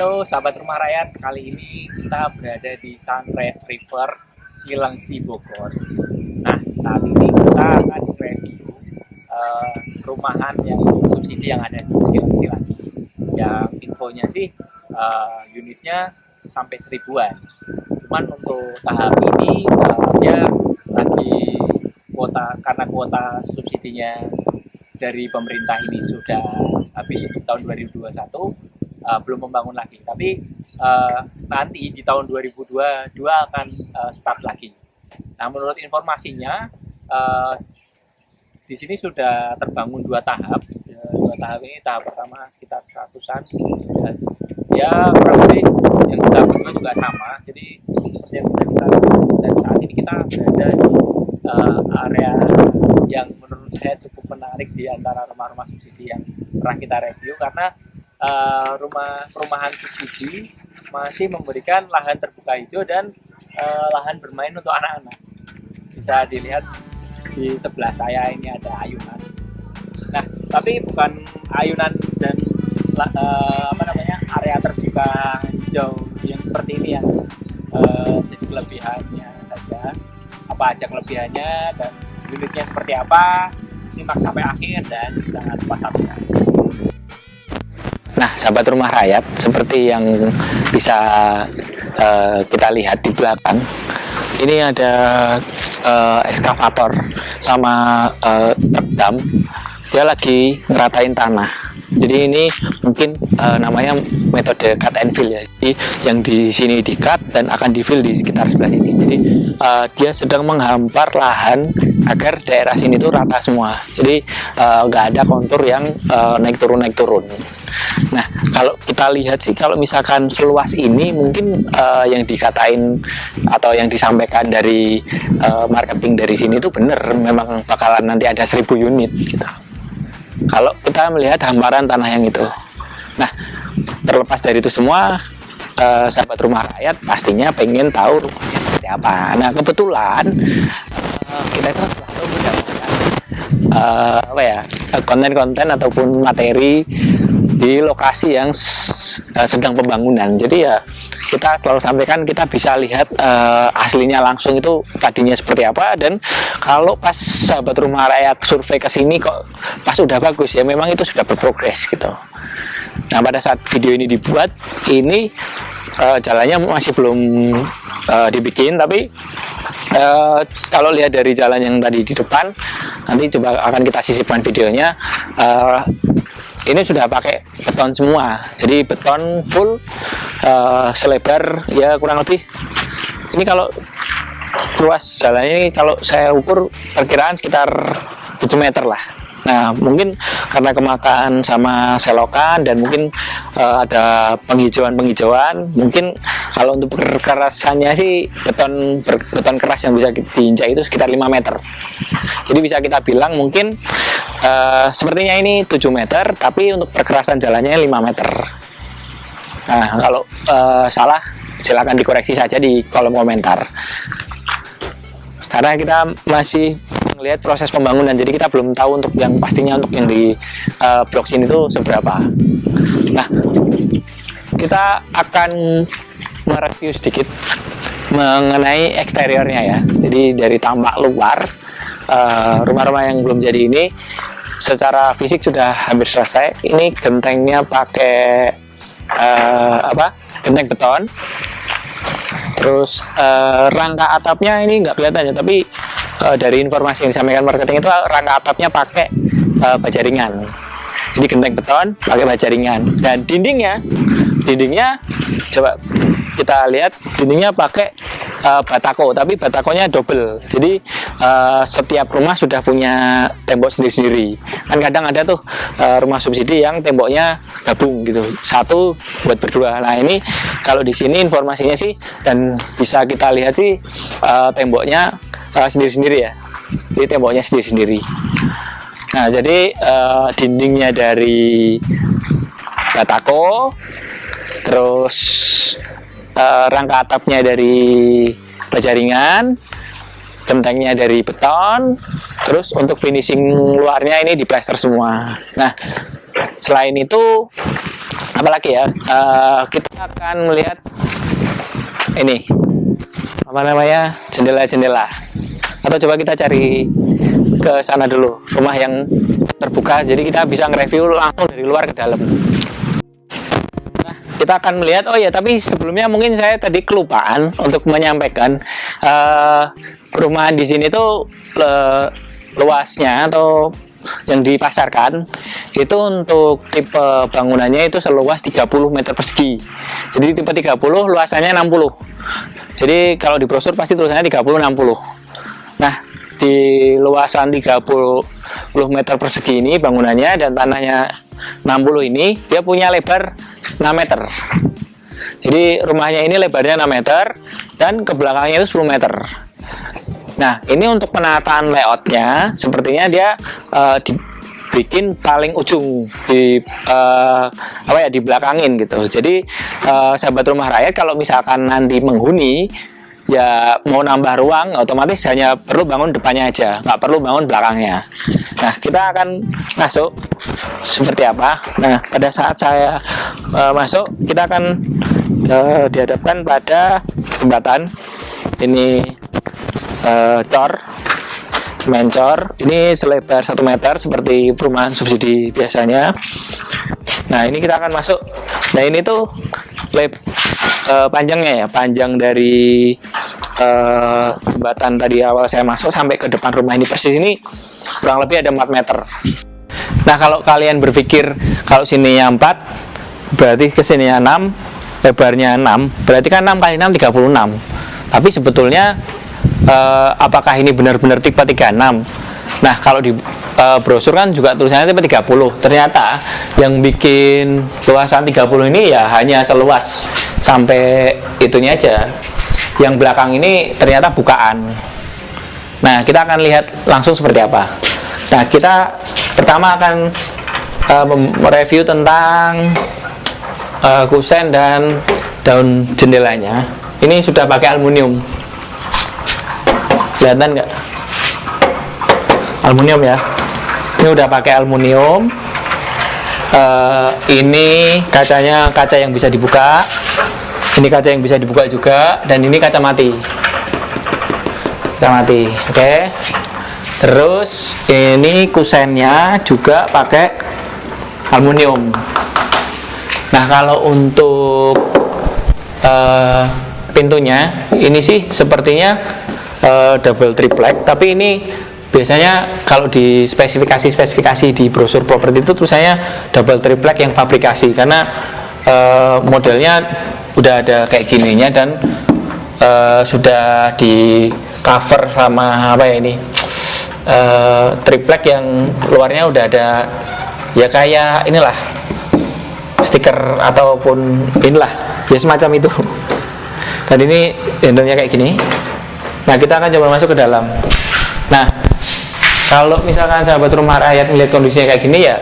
Halo sahabat rumah rakyat, kali ini kita berada di Sunrise River, Cilengsi, Bogor. Nah, saat ini kita akan review perumahan yang subsidi yang ada di Cilengsi lagi. Yang infonya sih unitnya sampai 1000-an. Cuman untuk tahap ini dia lagi karena kuota subsidinya dari pemerintah ini sudah habis untuk tahun 2021. Belum membangun lagi, tapi nanti di tahun 2022 akan start lagi. Nah, menurut informasinya di sini sudah terbangun dua tahap. Dua tahap ini, tahap pertama sekitar 100-an, ya kurang lebih yang tahap kedua juga sama. Jadi seperti yang bisa kita lihat, dan saat ini kita berada di area yang menurut saya cukup menarik di antara rumah-rumah subsidi yang pernah kita review, karena perumahan subsidi masih memberikan lahan terbuka hijau dan lahan bermain untuk anak-anak. Bisa dilihat di sebelah saya ini ada ayunan. Nah, tapi bukan ayunan dan area terbuka hijau yang seperti ini yang jadi kelebihannya saja. Apa aja kelebihannya dan unitnya seperti apa? Simak sampai akhir dan jangan lupa subscribe. Nah, sahabat rumah rakyat, seperti yang bisa kita lihat di belakang, ini ada ekskavator sama truk dam. Dia lagi ngeratain tanah. Jadi ini mungkin namanya metode cut and fill ya. Jadi yang di sini di cut dan akan di fill di sekitar sebelah sini. Jadi dia sedang menghampar lahan agar daerah sini itu rata semua. Jadi nggak ada kontur yang naik turun. Nah, kalau kita lihat sih, kalau misalkan seluas ini mungkin yang dikatain atau yang disampaikan dari marketing dari sini itu benar, memang bakalan nanti ada 1000 unit gitu. Kalau kita melihat hamparan tanah yang itu. Nah, terlepas dari itu semua, sahabat rumah rakyat pastinya pengen tahu rumahnya seperti apa. Nah, kebetulan kita itu selalu mendapatkan konten-konten ataupun materi di lokasi yang sedang pembangunan. Jadi ya kita selalu sampaikan, kita bisa lihat aslinya langsung itu tadinya seperti apa, dan kalau pas sahabat rumah rakyat survei ke sini kok pas udah bagus, ya memang itu sudah berprogres gitu. Nah, pada saat video ini dibuat, ini jalannya masih belum dibikin, tapi kalau lihat dari jalan yang tadi di depan, nanti coba akan kita sisipkan videonya. Ini sudah pakai beton semua, jadi beton full selebar ya kurang lebih. Ini kalau luas jalan ini kalau saya ukur perkiraan sekitar 7 meter lah. Nah, mungkin karena kemakan sama selokan dan mungkin ada penghijauan, mungkin kalau untuk kekerasannya sih beton keras yang bisa diinjak itu sekitar 5 meter. Jadi bisa kita bilang mungkin sepertinya ini 7 meter, tapi untuk perkerasan jalannya 5 meter. Nah, kalau salah silakan dikoreksi saja di kolom komentar. Karena kita masih melihat proses pembangunan, jadi kita belum tahu untuk yang pastinya untuk yang di blok sini itu seberapa. Nah, kita akan mereview sedikit mengenai eksteriornya ya. Jadi dari tampak luar, rumah-rumah yang belum jadi ini secara fisik sudah hampir selesai. Ini gentengnya pakai genteng beton. Terus rangka atapnya ini nggak kelihatan ya, tapi dari informasi yang disampaikan marketing itu rangka atapnya pakai baja ringan. Jadi genteng beton pakai baja ringan, dan dindingnya coba kita lihat, dindingnya pakai batako, tapi batakonya double. Jadi setiap rumah sudah punya tembok sendiri-sendiri. Kan kadang ada tuh rumah subsidi yang temboknya gabung gitu, satu buat berdua. Nah, ini kalau di sini informasinya sih, dan bisa kita lihat sih temboknya sendiri-sendiri ya. Jadi temboknya sendiri-sendiri. Nah, jadi dindingnya dari batako, terus rangka atapnya dari baja ringan, gentengnya dari beton, terus untuk finishing luarnya ini diplester semua. Nah, selain itu apalagi ya, kita akan melihat ini apa namanya, jendela-jendela, atau coba kita cari ke sana dulu, rumah yang terbuka, jadi kita bisa nge-review langsung dari luar ke dalam. Nah, kita akan melihat, oh ya, tapi sebelumnya mungkin saya tadi kelupaan untuk menyampaikan perumahan di sini tuh luasnya atau yang dipasarkan itu untuk tipe bangunannya itu seluas 30 meter persegi. Jadi tipe 30 luasannya 60. Jadi kalau di brosur pasti tulisannya 30-60. Nah, di luasan 30 meter persegi ini bangunannya dan tanahnya 60 ini dia punya lebar 6 meter. Jadi rumahnya ini lebarnya 6 meter dan ke belakangnya itu 10 meter. Nah, ini untuk penataan layoutnya sepertinya dia dibikin paling ujung di di belakangin gitu. Jadi sahabat rumah rakyat kalau misalkan nanti menghuni ya mau nambah ruang, otomatis hanya perlu bangun depannya aja, nggak perlu bangun belakangnya. Nah, kita akan masuk seperti apa. Nah, pada saat saya masuk, kita akan dihadapkan pada jembatan ini, mencor ini selebar 1 meter seperti perumahan subsidi biasanya. Nah, ini kita akan masuk. Nah, ini tuh panjangnya ya, panjang dari jembatan tadi awal saya masuk sampai ke depan rumah ini persis ini kurang lebih ada 4 meter. Nah, kalau kalian berpikir kalau sininya 4 berarti ke sininya 6, lebarnya 6, berarti kan 6 kali 6 36. Tapi sebetulnya apakah ini benar-benar tipe 36? Nah, kalau di brosur kan juga tulisannya tipe 30. Ternyata yang bikin luasan 30 ini ya hanya seluas sampai itunya aja. Yang belakang ini ternyata bukaan. Nah, kita akan lihat langsung seperti apa. Nah, kita pertama akan mereview tentang kusen dan daun jendelanya. Ini sudah pakai aluminium. Kelihatan nggak? Aluminium ya. Ini udah pakai aluminium. Ini kacanya kaca yang bisa dibuka. Ini kaca yang bisa dibuka juga. Dan ini kaca mati. Kaca mati. Oke. Terus ini kusennya juga pakai aluminium. Nah, kalau untuk pintunya ini sih sepertinya double triplek, tapi ini biasanya kalau di spesifikasi di brosur properti itu tulisannya double triplek yang fabrikasi, karena modelnya udah ada kayak gininya dan sudah di cover sama apa ya ini triplek yang luarnya udah ada ya kayak inilah stiker ataupun inilah ya semacam itu. Dan ini handle-nya kayak gini. Nah, kita akan coba masuk ke dalam. Nah, kalau misalkan sahabat rumah rakyat melihat kondisinya kayak gini ya,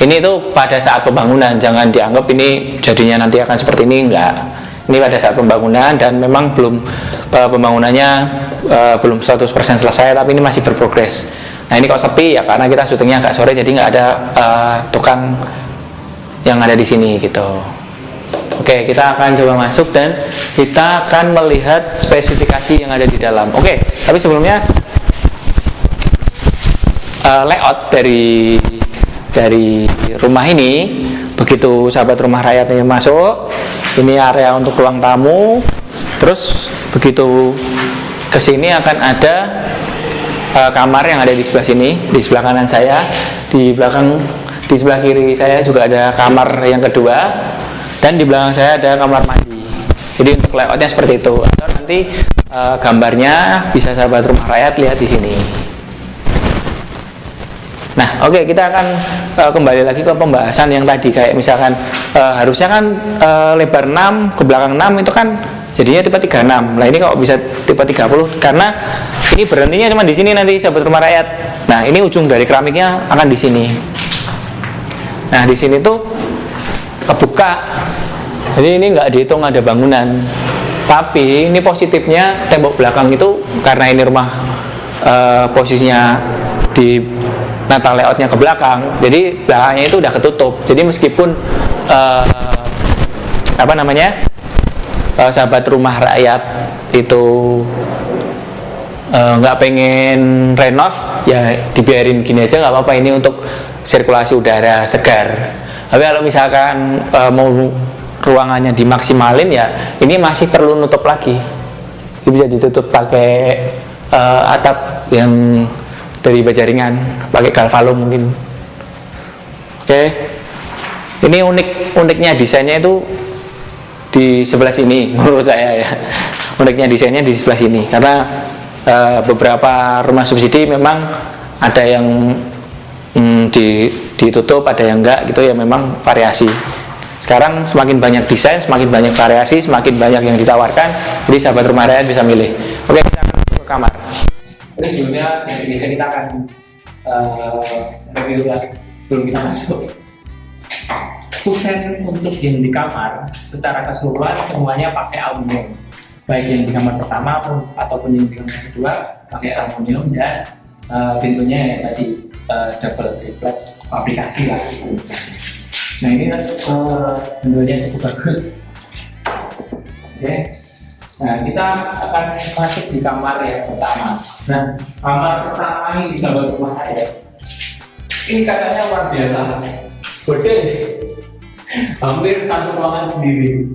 ini tuh pada saat pembangunan, jangan dianggap ini jadinya nanti akan seperti ini, enggak. Ini pada saat pembangunan dan memang belum pembangunannya belum 100% selesai, tapi ini masih berprogres. Nah, ini kok sepi ya karena kita syutingnya agak sore, jadi nggak ada tukang yang ada di sini gitu. Oke, kita akan coba masuk dan kita akan melihat spesifikasi yang ada di dalam. Oke, tapi sebelumnya layout dari rumah ini, begitu sahabat rumah rakyat ini masuk, ini area untuk ruang tamu. Terus begitu ke sini akan ada kamar yang ada di sebelah sini, di sebelah kanan saya, di belakang, di sebelah kiri saya juga ada kamar yang kedua. Dan di belakang saya ada kamar mandi. Jadi untuk layoutnya seperti itu. Atau nanti gambarnya bisa sahabat rumah rakyat lihat di sini. Nah, oke, kita akan kembali lagi ke pembahasan yang tadi. Kayak misalkan harusnya kan lebar 6 ke belakang 6 itu kan jadinya tipe 36. Nah, ini kok bisa tipe 30 karena ini berhentinya cuma di sini nanti sahabat rumah rakyat. Nah, ini ujung dari keramiknya akan di sini. Nah, di sini tuh kebuka, jadi ini nggak dihitung ada bangunan. Tapi ini positifnya tembok belakang itu karena ini rumah posisinya di nata layoutnya ke belakang, jadi belakangnya itu udah ketutup. Jadi meskipun apa namanya, sahabat rumah rakyat itu nggak pengen renov, ya dibiarin gini aja nggak apa-apa, ini untuk sirkulasi udara segar. Tapi kalau misalkan mau ruangannya dimaksimalin, ya ini masih perlu nutup lagi. Ini bisa ditutup pakai atap yang dari baja ringan, pakai galvalum mungkin. Oke. Ini uniknya desainnya itu di sebelah sini menurut saya ya. Uniknya desainnya di sebelah sini karena beberapa rumah subsidi memang ada yang ditutup, ada yang enggak gitu ya, memang variasi. Sekarang semakin banyak desain, semakin banyak variasi, semakin banyak yang ditawarkan, jadi sahabat rumah rakyat bisa milih. Oke, kita akan masuk ke kamar. Jadi sebelumnya biasa kita akan review sebelum kita masuk. Kusen untuk yang di kamar secara keseluruhan semuanya pakai aluminium, baik yang di kamar pertama ataupun yang di kamar kedua pakai aluminium, dan pintunya ya tadi double triplet aplikasi lah. Nah ini pintunya cukup bagus. Oke. Nah kita akan masuk di kamar yang pertama. Nah kamar pertama ini di sahabat rumah saya, ini katanya luar biasa, gede, hampir satu ruangan sendiri.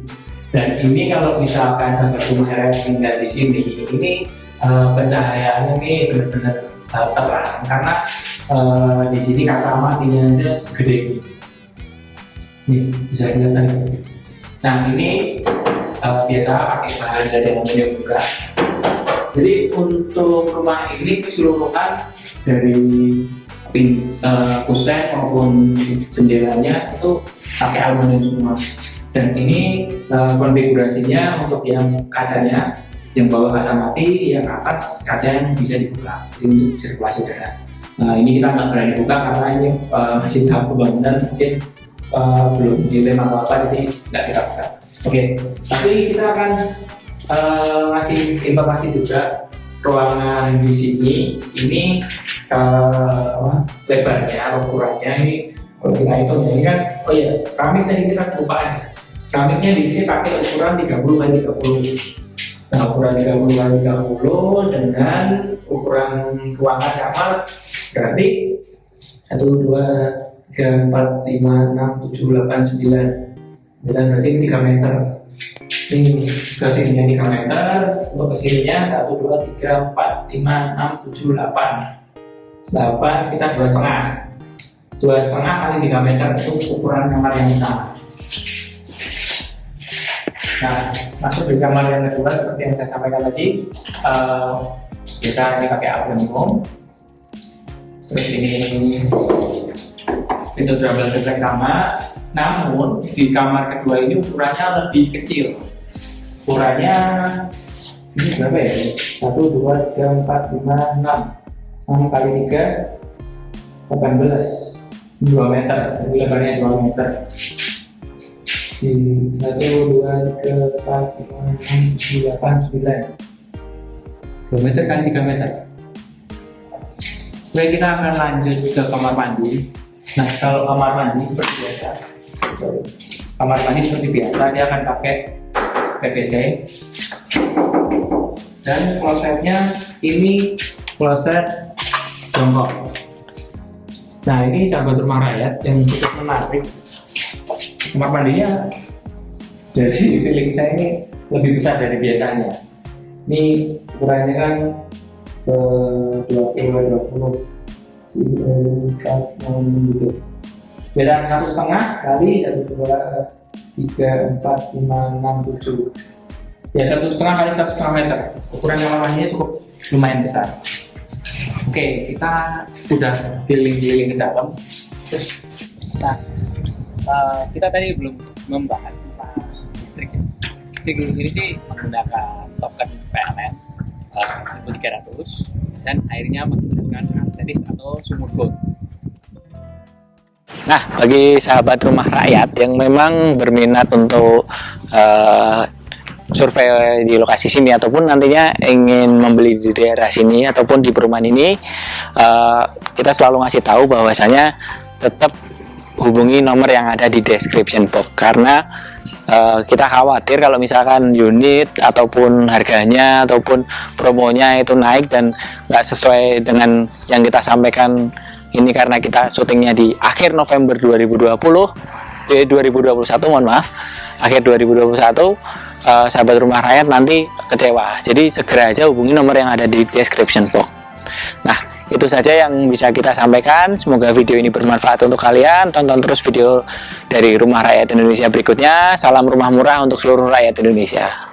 Dan ini kalau misalkan sahabat rumah saya tinggal di sini, ini pencahayaannya ini benar-benar terang karena di sini kaca matinya aja segede ini. Nih bisa kelihatan. Nah ini biasa pakai bahan dari aluminium juga. Jadi untuk rumah ini keseluruhan dari kusen maupun jendelanya itu pakai aluminium semua. Dan ini konfigurasinya untuk yang kacanya, yang bawah kaca mati, yang atas kaca yang bisa dibuka untuk sirkulasi udara. Nah ini kita nggak berani buka karena ini masih tahap pembangunan, mungkin belum dilem atau apa, jadi nggak kita buka. Oke, tapi kita akan ngasih informasi juga ruangan di sini. Ini lebarnya, ukurannya ini kalau kita hitung ini kan, oh ya, keramik tadi kita kelupaan. Keramiknya di sini pakai ukuran 30x30. Nah, ukuran 30x30 dengan ukuran ruangan kamar berarti 1, 2, 3, 4, 5, 6, 7, 8, 9. Dan berarti ini 3 meter. Ini kesininya 3 meter, untuk kesininya 1, 2, 3, 4, 5, 6, 7, 8. 8 sekitar 2,5. 2,5 kali 3 meter itu ukuran kamar yang utama. Nah, masuk di kamar yang kedua seperti yang saya sampaikan tadi, biasa ini pakai aluminium. Terus ini pintu double triplex sama, namun di kamar kedua ini ukurannya lebih kecil. Ukurannya ini berapa ya? 1, 2, 3, 4, 5, 6. 6 kali 3, 18. 2 meter, jadi lebarnya 2 meter. Di 1, 2, 3, 4, 5, 6, 7, 8, 9. 2 meter kali 3 meter. Oke, kita akan lanjut ke kamar mandi. Nah, kalau kamar mandi seperti biasa, kamar mandi seperti biasa dia akan pakai PVC. Dan klosetnya ini kloset jongkok. Nah, ini sahabat rumah rakyat yang cukup menarik. Kamar mandinya dari feeling saya ini lebih besar dari biasanya. Ini ukurannya kan 20 gitu. Beda 1,5 kali 1, 2, 3, 4, 5, 6, 7. Ya 1,5 kali 1,5 meter. Ukuran kamar mandinya cukup lumayan besar. Oke, kita udah keliling-keliling ke dalam. Terus, nah, kita tadi belum membahas tentang listrik. Listrik di sini sih menggunakan token PLN 1300 dan airnya menggunakan arteris atau sumur bor. Nah, bagi sahabat rumah rakyat yang memang berminat untuk survei di lokasi sini ataupun nantinya ingin membeli di daerah sini ataupun di perumahan ini, kita selalu ngasih tahu bahwasanya tetap hubungi nomor yang ada di description box, karena kita khawatir kalau misalkan unit ataupun harganya ataupun promonya itu naik dan nggak sesuai dengan yang kita sampaikan ini, karena kita syutingnya di akhir November 2021, mohon maaf, akhir 2021, sahabat rumah rakyat nanti kecewa. Jadi segera aja hubungi nomor yang ada di description box. Nah, itu saja yang bisa kita sampaikan. Semoga video ini bermanfaat untuk kalian. Tonton terus video dari Rumah Rakyat Indonesia berikutnya. Salam rumah murah untuk seluruh rakyat Indonesia.